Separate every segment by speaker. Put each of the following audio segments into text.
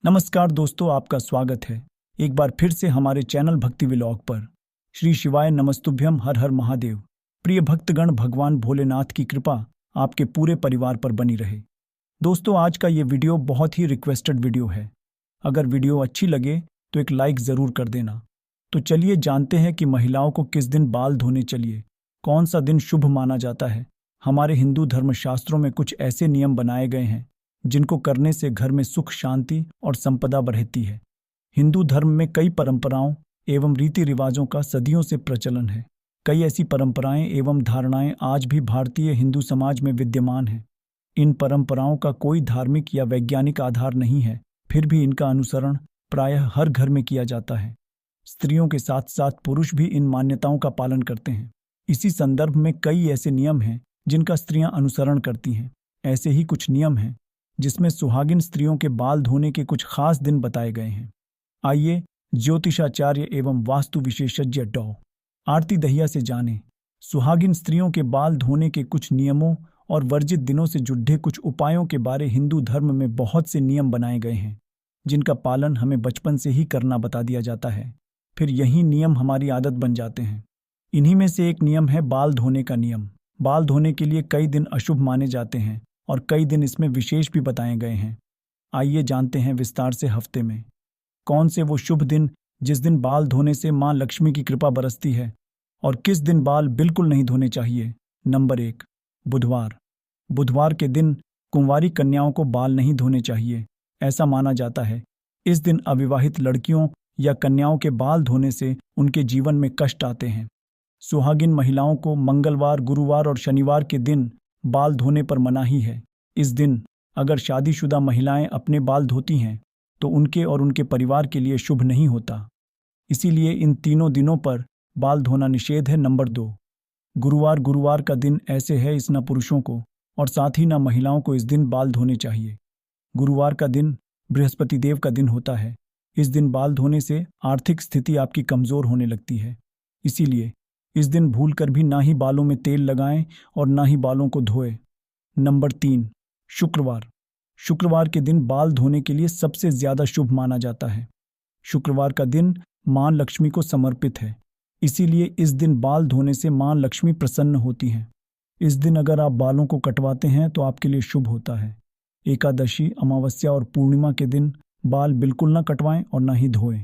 Speaker 1: नमस्कार दोस्तों, आपका स्वागत है एक बार फिर से हमारे चैनल भक्ति व्लॉग पर। श्री शिवाय नमस्तुभ्यम, हर हर महादेव। प्रिय भक्तगण, भगवान भोलेनाथ की कृपा आपके पूरे परिवार पर बनी रहे। दोस्तों, आज का ये वीडियो बहुत ही रिक्वेस्टेड वीडियो है। अगर वीडियो अच्छी लगे तो एक लाइक ज़रूर कर देना। तो चलिए जानते हैं कि महिलाओं को किस दिन बाल धोने चाहिए, कौन सा दिन शुभ माना जाता है। हमारे हिंदू धर्मशास्त्रों में कुछ ऐसे नियम बनाए गए हैं जिनको करने से घर में सुख, शांति और संपदा बढ़ती है। हिंदू धर्म में कई परंपराओं एवं रीति रिवाजों का सदियों से प्रचलन है। कई ऐसी परंपराएं एवं धारणाएं आज भी भारतीय हिंदू समाज में विद्यमान हैं। इन परंपराओं का कोई धार्मिक या वैज्ञानिक आधार नहीं है, फिर भी इनका अनुसरण प्रायः हर घर में किया जाता है। स्त्रियों के साथ साथ पुरुष भी इन मान्यताओं का पालन करते हैं। इसी संदर्भ में कई ऐसे नियम हैं जिनका स्त्रियां अनुसरण करती हैं। ऐसे ही कुछ नियम हैं जिसमें सुहागिन स्त्रियों के बाल धोने के कुछ खास दिन बताए गए हैं। आइए ज्योतिषाचार्य एवं वास्तु विशेषज्ञ डॉ. आरती दहिया से जानें सुहागिन स्त्रियों के बाल धोने के कुछ नियमों और वर्जित दिनों से जुड़े कुछ उपायों के बारे। हिंदू धर्म में बहुत से नियम बनाए गए हैं जिनका पालन हमें बचपन से ही करना बता दिया जाता है, फिर यही नियम हमारी आदत बन जाते हैं। इन्हीं में से एक नियम है बाल धोने का नियम। बाल धोने के लिए कई दिन अशुभ माने जाते हैं और कई दिन इसमें विशेष भी बताए गए हैं। आइए जानते हैं विस्तार से हफ्ते में कौन से वो शुभ दिन जिस दिन बाल धोने से मां लक्ष्मी की कृपा बरसती है और किस दिन बाल बिल्कुल नहीं धोने चाहिए। नंबर 1, बुधवार। बुधवार के दिन कुंवारी कन्याओं को बाल नहीं धोने चाहिए। ऐसा माना जाता है इस दिन अविवाहित लड़कियों या कन्याओं के बाल धोने से उनके जीवन में कष्ट आते हैं। सुहागिन महिलाओं को मंगलवार, गुरुवार और शनिवार के दिन बाल धोने पर मनाही है। इस दिन अगर शादीशुदा महिलाएं अपने बाल धोती हैं तो उनके और उनके परिवार के लिए शुभ नहीं होता। इसीलिए इन तीनों दिनों पर बाल धोना निषेध है। नंबर 2, गुरुवार। गुरुवार का दिन ऐसे है इस न पुरुषों को और साथ ही न महिलाओं को इस दिन बाल धोने चाहिए। गुरुवार का दिन बृहस्पति देव का दिन होता है। इस दिन बाल धोने से आर्थिक स्थिति आपकी कमजोर होने लगती है। इसीलिए इस दिन भूलकर भी ना ही बालों में तेल लगाएं और ना ही बालों को धोएं। नंबर 3, शुक्रवार। शुक्रवार के दिन बाल धोने के लिए सबसे ज्यादा शुभ माना जाता है। शुक्रवार का दिन मां लक्ष्मी को समर्पित है, इसीलिए इस दिन बाल धोने से मां लक्ष्मी प्रसन्न होती हैं। इस दिन अगर आप बालों को कटवाते हैं तो आपके लिए शुभ होता है। एकादशी, अमावस्या और पूर्णिमा के दिन बाल बिल्कुल न कटवाएं और न ही धोएं।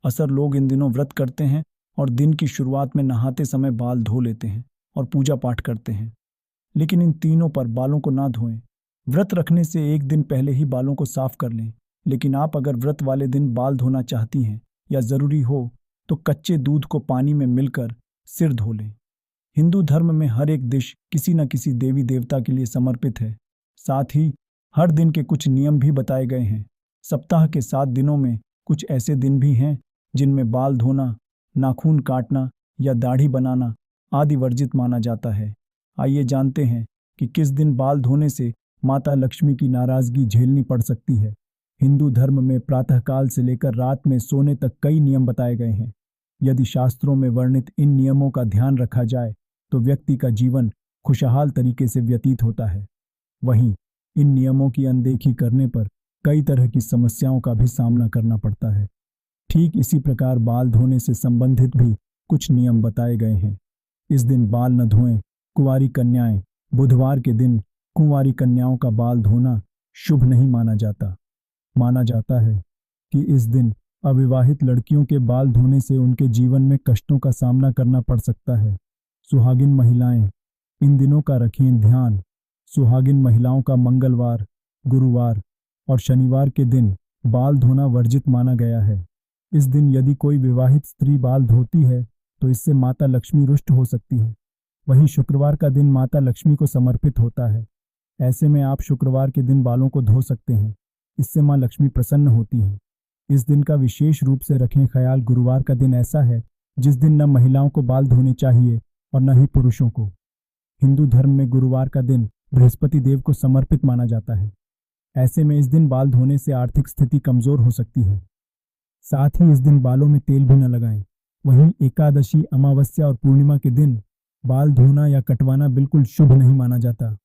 Speaker 1: अक्सर लोग इन दिनों व्रत करते हैं और दिन की शुरुआत में नहाते समय बाल धो लेते हैं और पूजा पाठ करते हैं, लेकिन इन तीनों पर बालों को ना धोएं। व्रत रखने से एक दिन पहले ही बालों को साफ कर लें, लेकिन आप अगर व्रत वाले दिन बाल धोना चाहती हैं या ज़रूरी हो तो कच्चे दूध को पानी में मिलकर सिर धो लें। हिंदू धर्म में हर एक डिश किसी न किसी देवी देवता के लिए समर्पित है। साथ ही हर दिन के कुछ नियम भी बताए गए हैं। सप्ताह के 7 दिनों में कुछ ऐसे दिन भी हैं जिनमें बाल धोना, नाखून काटना या दाढ़ी बनाना आदि वर्जित माना जाता है। आइए जानते हैं कि किस दिन बाल धोने से माता लक्ष्मी की नाराजगी झेलनी पड़ सकती है। हिंदू धर्म में प्रातःकाल से लेकर रात में सोने तक कई नियम बताए गए हैं। यदि शास्त्रों में वर्णित इन नियमों का ध्यान रखा जाए तो व्यक्ति का जीवन खुशहाल तरीके से व्यतीत होता है। वहीं इन नियमों की अनदेखी करने पर कई तरह की समस्याओं का भी सामना करना पड़ता है। ठीक इसी प्रकार बाल धोने से संबंधित भी कुछ नियम बताए गए हैं। इस दिन बाल न धोएं। कुंवारी कन्याएं। बुधवार के दिन कुंवारी कन्याओं का बाल धोना शुभ नहीं माना जाता। माना जाता है कि इस दिन अविवाहित लड़कियों के बाल धोने से उनके जीवन में कष्टों का सामना करना पड़ सकता है। सुहागिन महिलाएं इन दिनों का रखें ध्यान। सुहागिन महिलाओं का मंगलवार, गुरुवार और शनिवार के दिन बाल धोना वर्जित माना गया है। इस दिन यदि कोई विवाहित स्त्री बाल धोती है तो इससे माता लक्ष्मी रुष्ट हो सकती है। वहीं शुक्रवार का दिन माता लक्ष्मी को समर्पित होता है। ऐसे में आप शुक्रवार के दिन बालों को धो सकते हैं, इससे मां लक्ष्मी प्रसन्न होती है। इस दिन का विशेष रूप से रखें ख्याल। गुरुवार का दिन ऐसा है जिस दिन न महिलाओं को बाल धोने चाहिए और न ही पुरुषों को। हिंदू धर्म में गुरुवार का दिन बृहस्पति देव को समर्पित माना जाता है। ऐसे में इस दिन बाल धोने से आर्थिक स्थिति कमजोर हो सकती है। साथ ही इस दिन बालों में तेल भी न लगाएं। वहीं एकादशी, अमावस्या और पूर्णिमा के दिन बाल धोना या कटवाना बिल्कुल शुभ नहीं माना जाता।